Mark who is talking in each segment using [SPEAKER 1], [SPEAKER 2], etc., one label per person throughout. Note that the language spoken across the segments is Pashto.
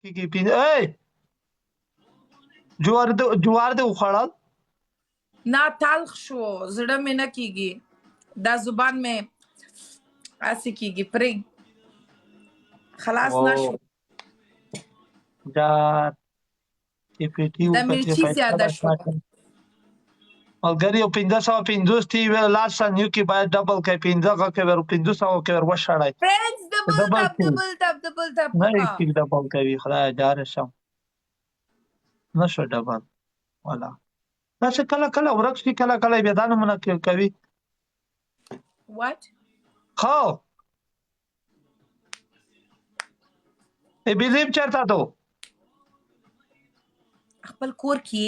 [SPEAKER 1] کیږي جوار دې وخوړل
[SPEAKER 2] نه تلخ شو زړه مې نه کیږي دا زبان مې اسی کیږي پرې خلاص نشو
[SPEAKER 1] جار
[SPEAKER 2] د مرچي زیاده شو
[SPEAKER 1] ملګری 1550 تی ویل لاس نیو کې باید ډبل کې 15 کې ور 1500 کې ور وشړای
[SPEAKER 2] فرندز ډبل ټاپ
[SPEAKER 1] نه کې ډبل کوي خدای جار شم نشو ډبل والا دا څه کله ورک شي کله بیا دانه مونږ کوي
[SPEAKER 2] what
[SPEAKER 1] خو ای بلیو چرته دو
[SPEAKER 2] خپل کور کې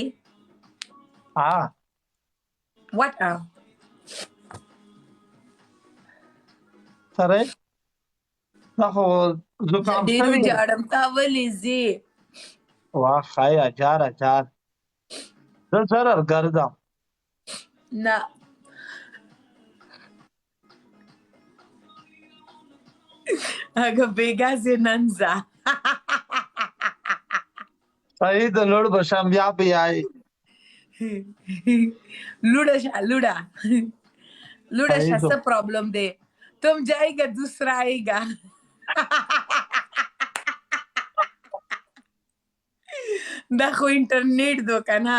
[SPEAKER 2] what
[SPEAKER 1] سره دا خو زکام
[SPEAKER 2] ډیرو جاړم تا ولې زی
[SPEAKER 1] واه خایا جار زه ضرر ګرځم
[SPEAKER 2] نه اگه بیگا زننزا
[SPEAKER 1] صحیح د لوړ بشم بیا بیاي
[SPEAKER 2] لوڑا شا سب پرابلم دے تم جائے گا دوسرا آئے گا دا خو انټرنیټ دو کنه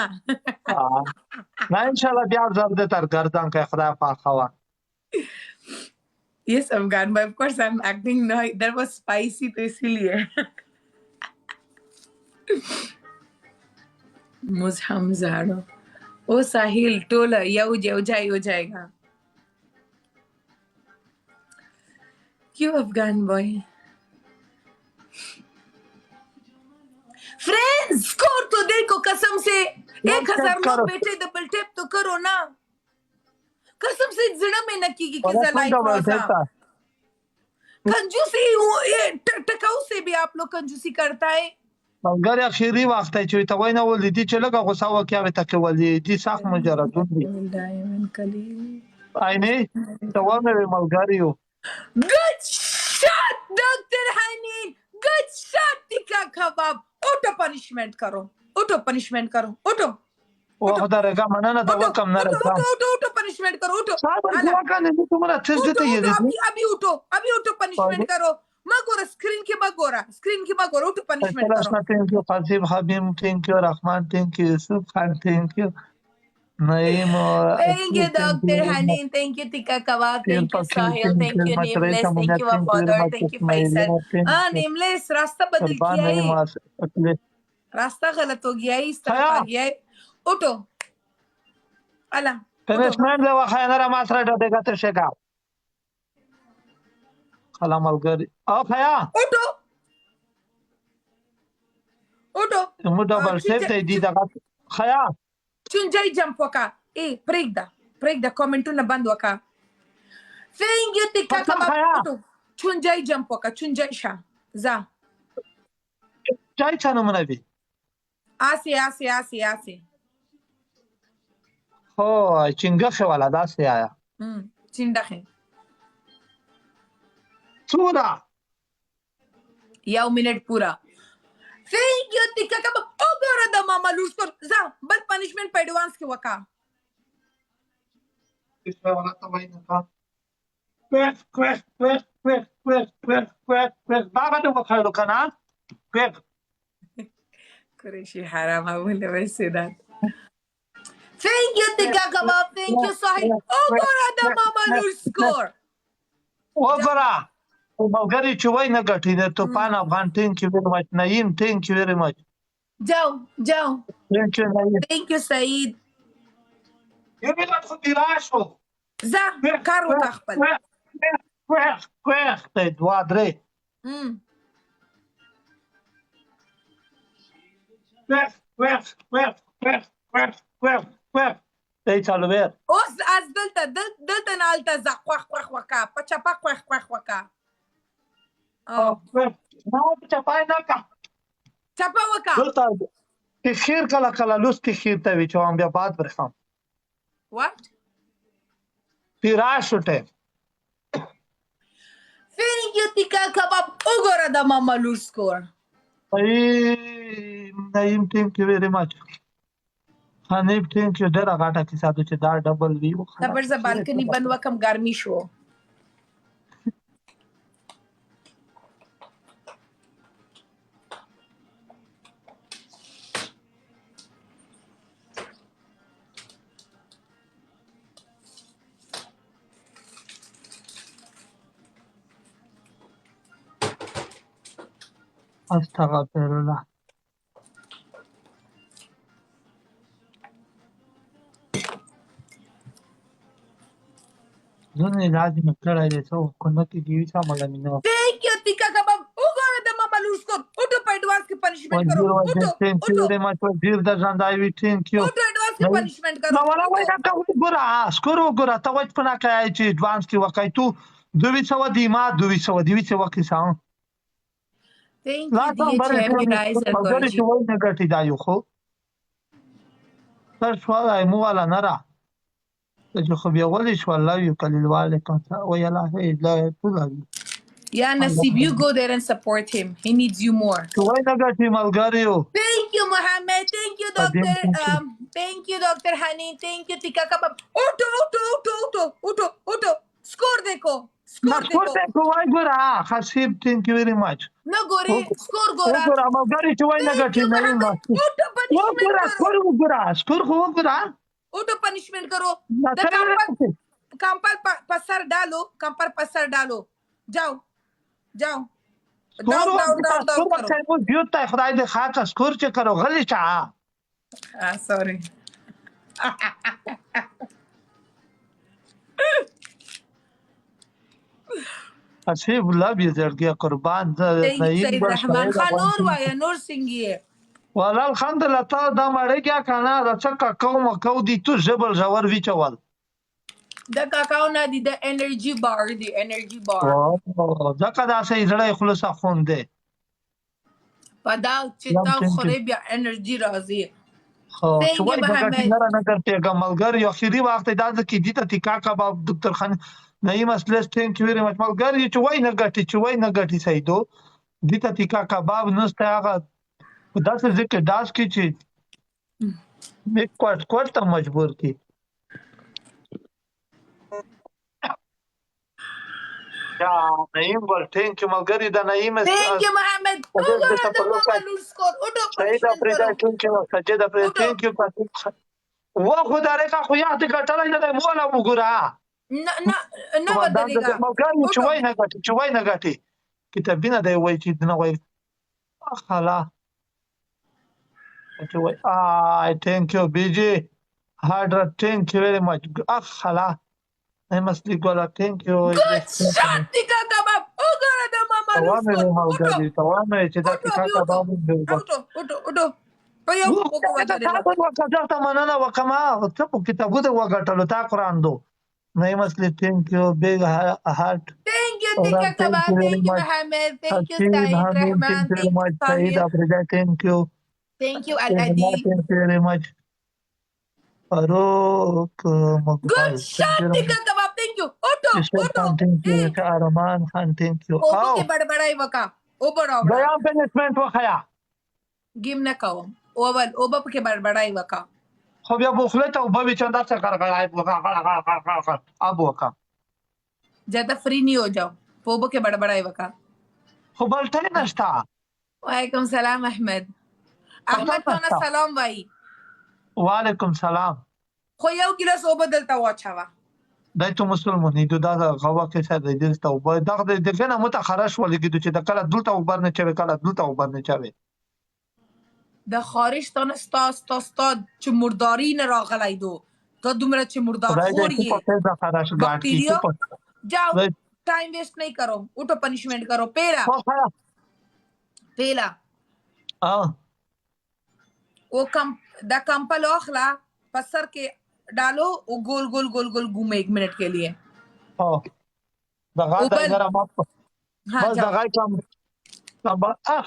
[SPEAKER 1] نه ان شاء الله بیا زر دې تر ګردان کې خدای پاک خوا
[SPEAKER 2] Yes, Afghan, but of course I'm acting no, that was spicy तो इसीलिए मुझहम ज़ाड़ो ओ साहिल टोला या हो जाएगा क्यों अफगान बॉय फ्रेंड्स स्कोर तो देखो कसम से 1000 लोग बैठे डबल टैप तो करो ना कसम से जड़ा में नकी की किसा लाइक रोजा कंजूसी ये टकाऊ से भी आप लोग कंजूसी करता है
[SPEAKER 1] ملګری اخیری وخت چې ته وای نه ولې چې لګه غوسه وکیا به تک ولې دي صح مجردون دي عیني ته ونه ملګری یو
[SPEAKER 2] good shot Dr. Hanin good shot tikka कबाब auto punishment करो
[SPEAKER 1] او خدای رګه مننه دا وکم نه راځه
[SPEAKER 2] auto punishment करो auto
[SPEAKER 1] صاحب دعا کنه ته تمہارا تیز دته یی
[SPEAKER 2] अभी auto punishment करो مګور स्क्रीन کې مګور auto punishment करो
[SPEAKER 1] thank you قاسم حبیب thank you رحمان thank you یوسف خان thank you نعیم
[SPEAKER 2] thank you Dr. Hanin thank you tikka kebab thank you Sahil thank you Nameless thank you Wafadar thank you Faisal Nameless रास्ता बदल किया है रास्ता गलत हो गया है इस तरफ आ गया है उठो अला
[SPEAKER 1] punishment له خیانت را ماسره ډډه ته شګه خلا ملګری او خیا اٹو مو ډبل ټیپ ته دی دغه خیا
[SPEAKER 2] چونجای جمپ وکا ای پرېږده کومنټونه بند وکا thank you ټیکا کباب چونجای جمپ وکا چونجای شا زا
[SPEAKER 1] چای چانه منوي
[SPEAKER 2] آسی
[SPEAKER 1] हो चिंगखे वाला दास आया
[SPEAKER 2] चिंडखे
[SPEAKER 1] पूरा
[SPEAKER 2] 1 मिनिट पूरा thank you टिक्का कबाब ओ गोरा द मामा लूस्कर जा बल पनिशमेंट पे एडवांस के वका
[SPEAKER 1] इसमें वाला तो भाई ना क्वेक बाबा तो वखालो kana क्वेक
[SPEAKER 2] कुरेशी हराम बोले वैसे दा thank you tikka kebab thank you Sahil ओ गोरा द मामा लूस्कर
[SPEAKER 1] ओ गोरा ملګری چې وای نه ګټي د توپان افغان thank you very much نعیم thank you very much
[SPEAKER 2] जाओ
[SPEAKER 1] thank you نعیم
[SPEAKER 2] thank you سعید
[SPEAKER 1] یې به خو دیراشو
[SPEAKER 2] زه کار وکړم
[SPEAKER 1] کوه ته دوا درې ته چالو بیر
[SPEAKER 2] اوس از دلته نالته ز خوخ وکا پچپا خوخ وکا
[SPEAKER 1] چپای نه کا
[SPEAKER 2] چپا وکا
[SPEAKER 1] دلته تخیر کله لوس تخیر ته وی چوم بیا بعد برخم
[SPEAKER 2] what
[SPEAKER 1] پیراشوټه
[SPEAKER 2] thank you ټیکا کباب وګوره د ماما لور سکور
[SPEAKER 1] نعیم ټینک یو ویری مچ حنیف ټینک یو ډېره غاټه کیسه ده چې دا ډبل وي
[SPEAKER 2] تبر ز بالکنی بنوا کم ګرمي شو
[SPEAKER 1] استغفر الله زونه علاج مې کړی دی څه وکړو نه کېږي سمه مینه
[SPEAKER 2] Thank you, Tika Kabab. Ugora the mama lose score. Uto pa advance की punishment करो.
[SPEAKER 1] وزیر ټینک یو ویری مچ وزیر د ژوندای ټینک یو
[SPEAKER 2] Uto advance की punishment
[SPEAKER 1] نو
[SPEAKER 2] करो.
[SPEAKER 1] ولا وای دا وګوره سکور وګوره ته وځ په ناکای چې ایڈوانس کې وکای تو 200 دی ما 200 دی چې وکې سام
[SPEAKER 2] Thank
[SPEAKER 1] لا
[SPEAKER 2] you,
[SPEAKER 1] ته
[SPEAKER 2] dear
[SPEAKER 1] بری
[SPEAKER 2] Championizer
[SPEAKER 1] چې
[SPEAKER 2] Gorji.
[SPEAKER 1] وای نه ګټي دا یو خو تر شو راي مو ولا نه را چې خو بیا ولې شو الله یو کلیواله کنه وای الله لا ټول
[SPEAKER 2] Yeah, Nasib, you go there and support him. He needs you more.
[SPEAKER 1] وای نه ګټي ملګریو
[SPEAKER 2] Thank you, Mohammed. Thank you, Doctor. Thank you, Dr. Hani. Thank you, Tika Kabab. Uto. Score dekho. Score dekho.
[SPEAKER 1] देखो वही गोरा Khasib thank you very much
[SPEAKER 2] No gore. Score gora.
[SPEAKER 1] गोरा मगरी चुवाई ना गठी नहीं मस्त
[SPEAKER 2] Uto punishment karo.
[SPEAKER 1] स्कोर हो गोरा
[SPEAKER 2] Uto punishment karo. Kampal pasar डालो. जाओ. Down.
[SPEAKER 1] स्कोर का वो ब्यूट है खुदाई दे खाका स्कोर चेक करो गली चा
[SPEAKER 2] sorry.
[SPEAKER 1] खसीब लव यू जड़ गया कुर्बान
[SPEAKER 2] नहीं रहमान खान और वाया नूर सिंह है
[SPEAKER 1] والله الحمدلله تا دا مړی کیا کنه دا څه کو دي تو جبل جوار وی چوال
[SPEAKER 2] دا کاکاو نه دي د انرژي بار
[SPEAKER 1] ځکه دا سه زړه خلاص خون دی
[SPEAKER 2] پدا چې تا خوري بیا انرژي راځي
[SPEAKER 1] خو شوي دا څنګه نه کرتے ملګر یو اخیری وخت دا کې دي ته ټیکا کباب ډاکټر خان نعیم اسلس ثانک یو ویری مچ ملګر چې وای نه غټي سیدو دي ته ټیکا کباب نسته هغه دا څه ځکه داس کې چې میک کوټ ته مجبور کی یا نعیم ول ثانک یو ملګری دا نعیم
[SPEAKER 2] ثانک یو محمد
[SPEAKER 1] سعید افریقا ثانک یو سجاد افریقا ثانک یو و خدای کا خو یاد کټلای نه مولا وګورا
[SPEAKER 2] نه ودرېګا
[SPEAKER 1] ملګری چوي نه غټي کتابینه دی وای چې نه وای خلا thank you BG Hydra thank you very much خلا I must go thank you
[SPEAKER 2] good shot Tika Kabab وګوره د ماما
[SPEAKER 1] توانه چې دا ټیکا کباب دی
[SPEAKER 2] وټو په یو وګو
[SPEAKER 1] وځه ته مننه وکما ته په کتابو د وګټلو تا قران دو نعیم اصلي thank you big heart
[SPEAKER 2] thank you Tika Kabab thank you Mohammed thank you Saeed Rahman
[SPEAKER 1] thank you Saeed Africa thank you
[SPEAKER 2] thank you Al-Adi
[SPEAKER 1] thank you very much Farouk
[SPEAKER 2] good shot Tika Kabab thank you Auto
[SPEAKER 1] thank you Arman Khan thank you
[SPEAKER 2] اوبو کې بڑبڑای وکا اوبڑا
[SPEAKER 1] بیا پنسمنت وخیا
[SPEAKER 2] گیم نه کوم اوبو کې بڑبڑای وکا
[SPEAKER 1] خو بیا بوخله ته وبوي چندا څه کړای وکا اب وکا
[SPEAKER 2] زیادہ فری نہیں ہو جاؤ اوبو کې بڑبڑای وکا
[SPEAKER 1] خو بلته نشتا
[SPEAKER 2] وعلیکم سلام احمد ته سلام وای
[SPEAKER 1] وعلیکم سلام
[SPEAKER 2] خو یو ګلاس اوبو دلته واچوا
[SPEAKER 1] دای ته مسلمان دي دا غوا کې څه دی دلته او دا د دغه متخرش ولګي چې د کله دلته وبر نه چوي کله دلته وبر نه چوي
[SPEAKER 2] د خارج تان استاد چې مرداری نه راغلی دو ته دومره چې مردار خور یې باکتیریا جاؤ ٹائم ویسٹ نہیں کرو اٹھو پنشمنٹ کرو پیلا وہ دا کمپل اخلا پسر کے ڈالو وہ گول گول گول گول گھومے 1 منٹ کے لیے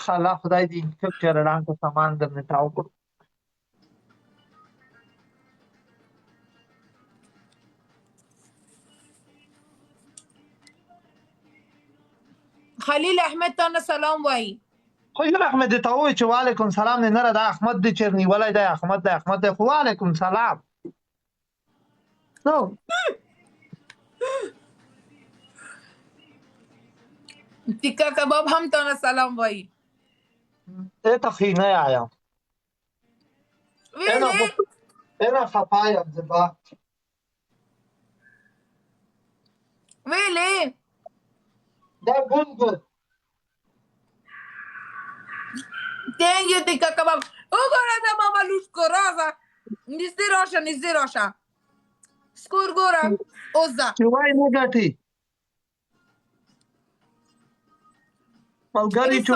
[SPEAKER 1] خلا خدای دې فکر رڼا کو سامان درنه تاو کو
[SPEAKER 2] خلیل احمد تانا سلام وای
[SPEAKER 1] خو یو احمد ته وایي چې وعلیکم سلام نه نه دا احمد دی چې نیولی دی احمد دی خو وعلیکم سلام نو
[SPEAKER 2] टिक्का कबाब हम तो ना सलाम भाई
[SPEAKER 1] ته خینه آیم
[SPEAKER 2] ویلې
[SPEAKER 1] انا خفایم زبا
[SPEAKER 2] ویلې
[SPEAKER 1] دا ګونګل
[SPEAKER 2] thank you tikka kebab وګوره دا ماما لوټ کو راځه نږدې راشه سکور ګوره اوزه
[SPEAKER 1] چې وای نه ګټي ملګری چې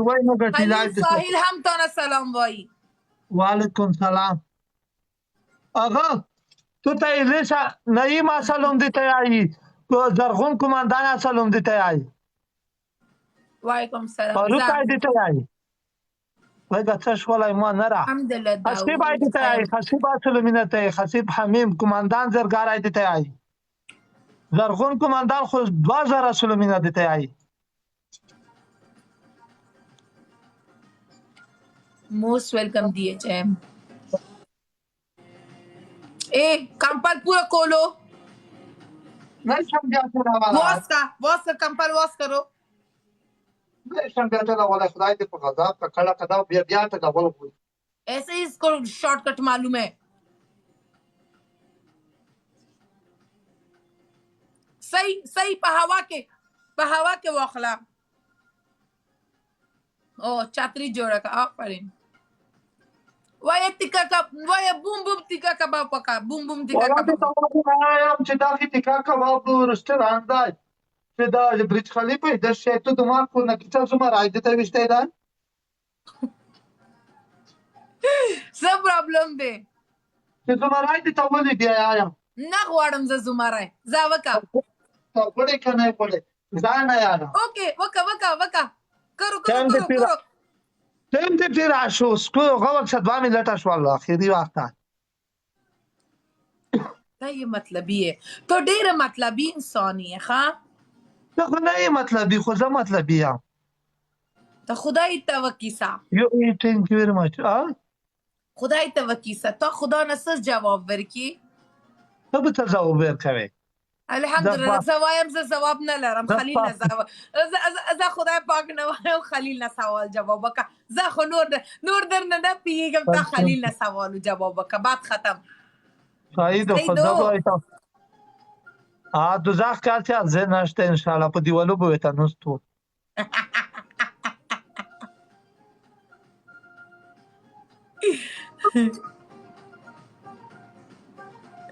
[SPEAKER 1] وای نه ګټي
[SPEAKER 2] ساحل هم تو نه سلام وای
[SPEAKER 1] وعلیکم سلام آقا تو ته لیسا نعیم سلام دیته آیی زرغون کماندان سلام دیته آیی
[SPEAKER 2] وعلیکم سلام
[SPEAKER 1] فاروق آیی دیته آیی وای گتش ولای ما نرا
[SPEAKER 2] الحمدلله
[SPEAKER 1] حسیب آیی دیته آیی حسیب سلامینته حسیب حمیم کماندان زرگار آیی دیته آیی زرغون کماندان خود 2000 سلامینه دیته آیی
[SPEAKER 2] most welcome DHM ए कंपल पूरा खोलो
[SPEAKER 1] नहीं समझाते ना वाला
[SPEAKER 2] वॉश का कंपल वॉश करो
[SPEAKER 1] नहीं समझाते ना वाला खुदाई दे पकड़ा का खड़ा कदा बिया तक बोल
[SPEAKER 2] ऐसे ही इसको शॉर्टकट मालूम है सही पहावा के वखला ओ चात्री जोड़ा का आफरीन वाया बूम बूम टिक्का कबाब पका बूम बूम टिक्का कबाब
[SPEAKER 1] आम چې دا tikka کباب رستوران دی چې دا برج خلیفه د شیتو د ما کو نه کیته زما راځي ته وشته دا
[SPEAKER 2] څه پرابلم دی
[SPEAKER 1] چې زما راځي ته ولې بیا آیم
[SPEAKER 2] نه غواړم زما راځي زاوکا
[SPEAKER 1] ته پړې کنه پړې ځان نه یاره
[SPEAKER 2] اوکې وکا کرو
[SPEAKER 1] تم دې پیر شو سکو غوښ 2 منټه شو الله اخیری وخت
[SPEAKER 2] دا یې مطلبي ہے تو ډېر مطلبي انسان یې ښا
[SPEAKER 1] ته خو نه یې مطلبي خو زه مطلبي یم
[SPEAKER 2] ته خدای توکیسا
[SPEAKER 1] یو تhank you very much
[SPEAKER 2] خدای توکیسا ته خدا نه څه جواب ورکی
[SPEAKER 1] ته به ته جواب ورکوي
[SPEAKER 2] الحمدلله زوایم ز جواب نه لرم خلیل نه جواب ز خدای پاک نه وایم خلیل نه سوال جواب وکا ز خو نور در نه پیګم ته خلیل نه سوال جواب وکا بعد ختم
[SPEAKER 1] سعید خدا وایته دوزخ کارتی از نشته ان شاء الله په دیوالو به وته نوستو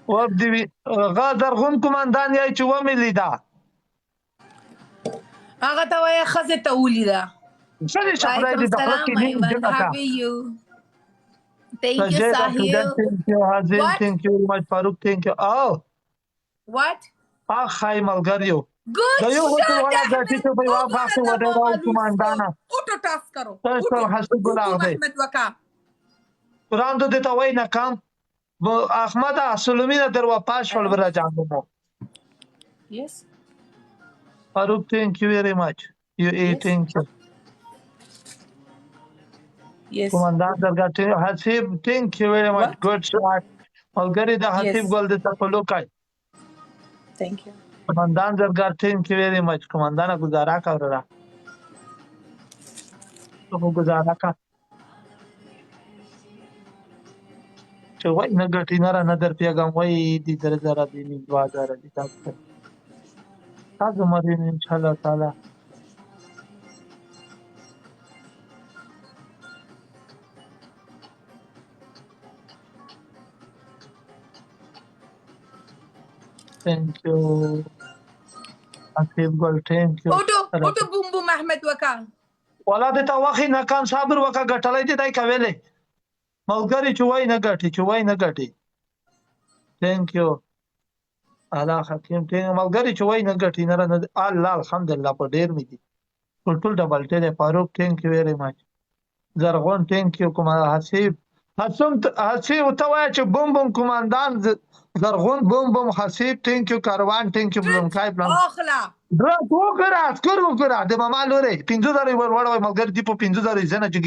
[SPEAKER 1] ور دی غادر غون کماندان یای چې و ملي دا
[SPEAKER 2] هغه ته وای خزه ته ولیدا
[SPEAKER 1] څه شپره دي د خلک کې
[SPEAKER 2] Thank you, Sahil.
[SPEAKER 1] Thank you, Hazin. Thank you very much, Farooq. Thank you. Oh.
[SPEAKER 2] What?
[SPEAKER 1] Hi, Malgario.
[SPEAKER 2] Good.
[SPEAKER 1] Da yo hoto wala gati to bhai waap aap wada raw kumandana.
[SPEAKER 2] Auto task karo.
[SPEAKER 1] Sir Hasibullah bhai.
[SPEAKER 2] Ahmed Waka.
[SPEAKER 1] Quran to deta wai na kam. Ahmad Sulamina der wa pash wal bra jamu.
[SPEAKER 2] Yes.
[SPEAKER 1] Farooq, thank you very much. You thank you.
[SPEAKER 2] Yes.
[SPEAKER 1] Commandant Dargate Hasib, thank you very much.
[SPEAKER 2] What?
[SPEAKER 1] Good shot. Malgari da Hasib
[SPEAKER 2] Yes.
[SPEAKER 1] gol de tapolokai.
[SPEAKER 2] Thank you.
[SPEAKER 1] Commandant Dargate, thank you very much. Commandant guzara ka rara. To guzara ka. Che wai nagati nara nadar piagam wai di darzara di ni 2000 di tak. Tazo marin inshallah taala. Thank you. Asif Gol, thank you.
[SPEAKER 2] Auto boom boom Ahmed Waka.
[SPEAKER 1] ولا د توخي نه کان صبر وکا غټلای دي دای کوي ملګری چوي نه غټي thank you الله حکیم ته ملګری چوي نه غټي نه الله الحمدلله په ډیر می دي ټول ډبل ټل فاروق thank you very much زرغون thank you کوم حسیب تو وای چې بوم بوم کماندان زرغون بوم بوم حسیب thank you کاروان thank you بلونکای بلون
[SPEAKER 2] اخلا
[SPEAKER 1] درک وکړه اسکر وکړه د ماما لوري 50,000 ور وړوي ملګری دی په 50,000 زنه چې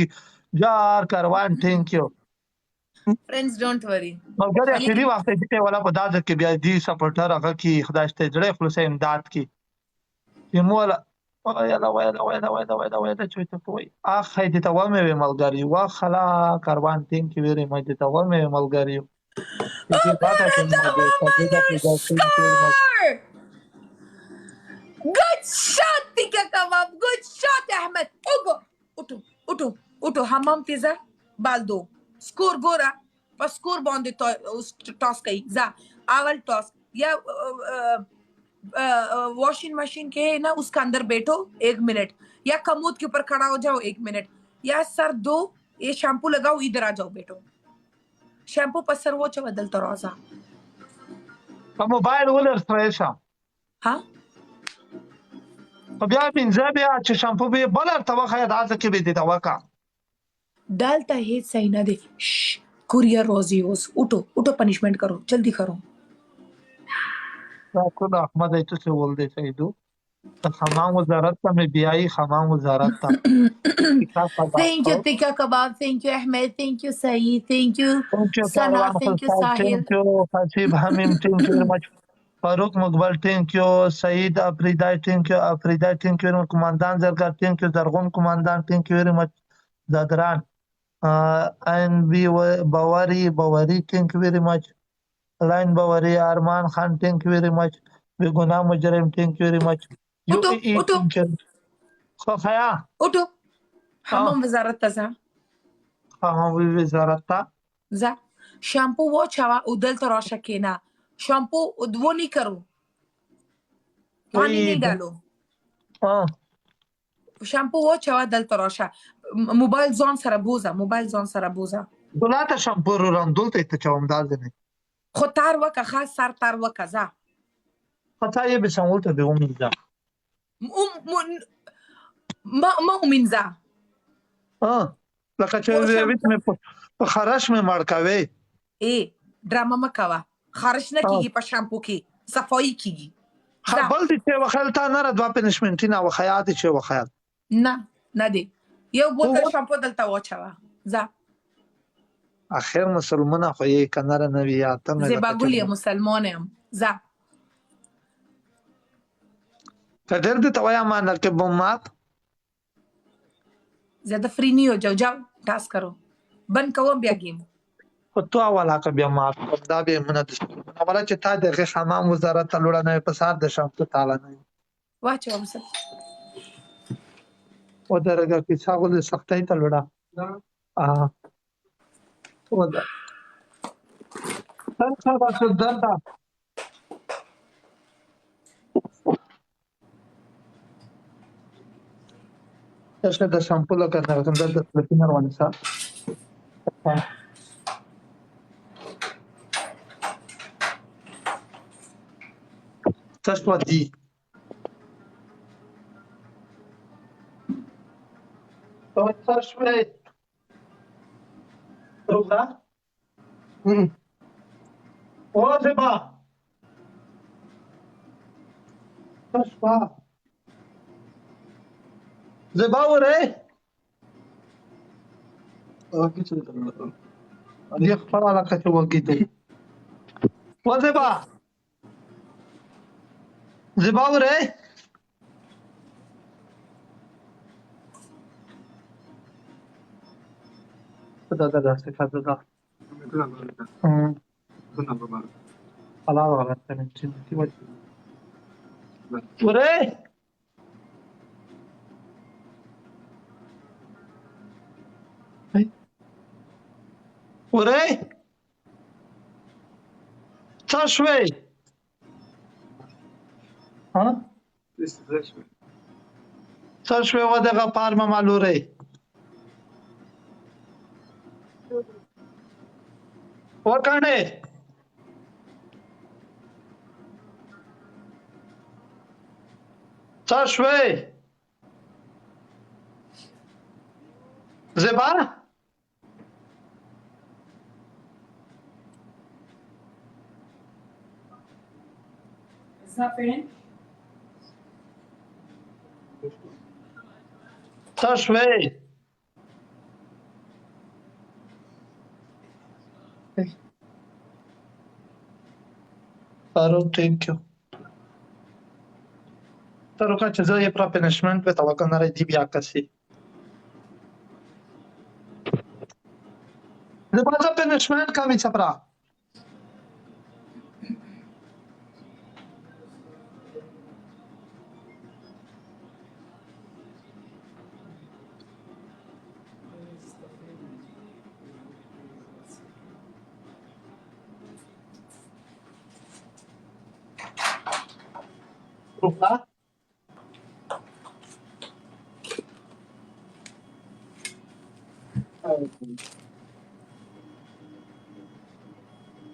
[SPEAKER 1] جار کاروان ثانک یو
[SPEAKER 2] Friends, don't worry.
[SPEAKER 1] ملګری
[SPEAKER 2] خالي
[SPEAKER 1] اخیری وخت کې ولا په داځ کې بیا دی سپورټر هغه کې خدای ته جوړه خلاص امداد کې یمولا وایلا چې ته کوی اخ دې ته ومه ملګری وا خلا کاروان ثانک یو ویری مچ دې ته ومه ملګری دې پاته چې مو دې
[SPEAKER 2] score! Good shot, Tika Kebab. Good shot, Ahmed. Ogo. Uto. Hammam teza. Baldo. Score gora. Pa score bande toss kai. Za. Aval toss. या washing machine के है ना उसका अंदर बैठो 1 मिनट या कमोद के ऊपर खड़ा हो जाओ 1 मिनट या सर दो ये शैम्पू लगाओ इधर आ जाओ बैठो शैम्पू पसर वो च बदलता रोजा
[SPEAKER 1] په موبایل ولر شم
[SPEAKER 2] ها
[SPEAKER 1] بیا پنځه بیا چې شامپو به بلر ته وخه دا ځکه به دي تا وکا
[SPEAKER 2] डालता है सही ना दे कुरियर रोजियोस उठो पनिशमेंट करो जल्दी करो
[SPEAKER 1] دا ټول احمد ایت څه ول دي سیدو حمام وزارت ته مې بیاي حمام وزارت ته
[SPEAKER 2] Thank you Tika Kebab thank you Ahmed thank you Saeed thank you Sana thank you Sahil
[SPEAKER 1] thank you حسیب حمیم thank you very much فاروق مقبل thank you سعید افریدای thank you افریدای thank you کمانډان زرګر thank you زرغون کمانډان thank you very much زادران ان بي باوري thank you very much لاین باوري ارمان خان thank you very much بګنا مجرم thank you very much
[SPEAKER 2] اوتو
[SPEAKER 1] خو خیا
[SPEAKER 2] اوتو حمام وزارت تزا
[SPEAKER 1] حمام وزارت تا
[SPEAKER 2] زا شامپو वो छावा उदल तो रोशा के ना शैम्पू वो नहीं करो पानी नहीं डालो शैम्पू वो छावा दल तो रोशा موبایل ځان سره بوزه
[SPEAKER 1] دلاته شامپو راندول ته چوم دازنه
[SPEAKER 2] خو تار وکه خاص سر تار وکه زه
[SPEAKER 1] خطا یې به سمولته به ومنځه
[SPEAKER 2] ما ومنځه
[SPEAKER 1] لکه چې ویت مې په خراش مې مړ کوي
[SPEAKER 2] ډرامه مه کوه خارش نه کیږي په شامپو کې صفایي کیږي
[SPEAKER 1] خپل دې چې وخل تا نه را دوا پنشمنټ نه وخیات چې وخیات
[SPEAKER 2] نه دی یو بوتل شامپو دلته واچوه زه
[SPEAKER 1] اخر مسلمانه خو یې کناره نه وي اته مې
[SPEAKER 2] زباګل یم مسلمان یم زه
[SPEAKER 1] کډر دې توایا ما نه کې بمات
[SPEAKER 2] زیاده فری نہیں ہو جاؤ ٹاسک کرو بند کوم بیا گیم
[SPEAKER 1] خو تو والا که بیا مات دا به منه د اوله چې تا د حمام وزارت ته لوړ نه په سار د شامپو تعالی نه
[SPEAKER 2] واچو هم سر
[SPEAKER 1] و درګه کې څاغله سختای ته لوړه ودا څنګه تاسو درته څه د شامپو لکه څنګه د سپینر روانه سا تاسو دي تاسو روزا زبا تشفا زبا وره دي خبر علاقه چې وګیته زبا زبا وره دا څه کاته ده الله ولا تنتي وره وره څه شوي څه شوي ودغه پارما مالوره وکانه څه شوي زبا
[SPEAKER 2] Is that finished?
[SPEAKER 1] Tashway. Aro, thank you. Te rog să e pra punishment pe tava când are dibia kasi. De baza punishment ka mi sa pra. Rupa?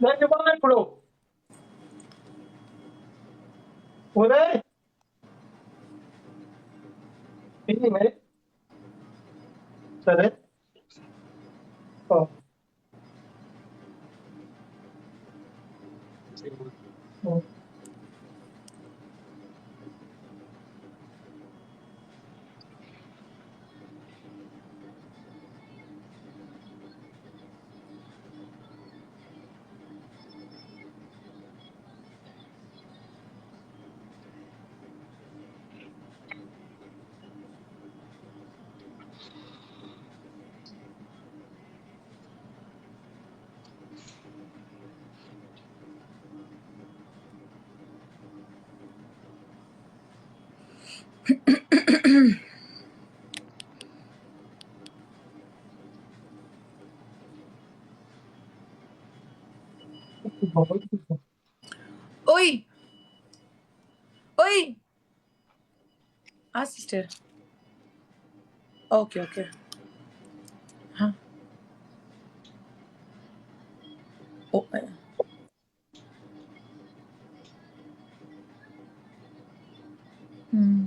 [SPEAKER 1] Dai bana ఇప్పుడు ఒరే ఇది మే సరే ఓ
[SPEAKER 2] Oi! Oi! Ah, sister. Okay, okay. Huh? Oh, Hmm.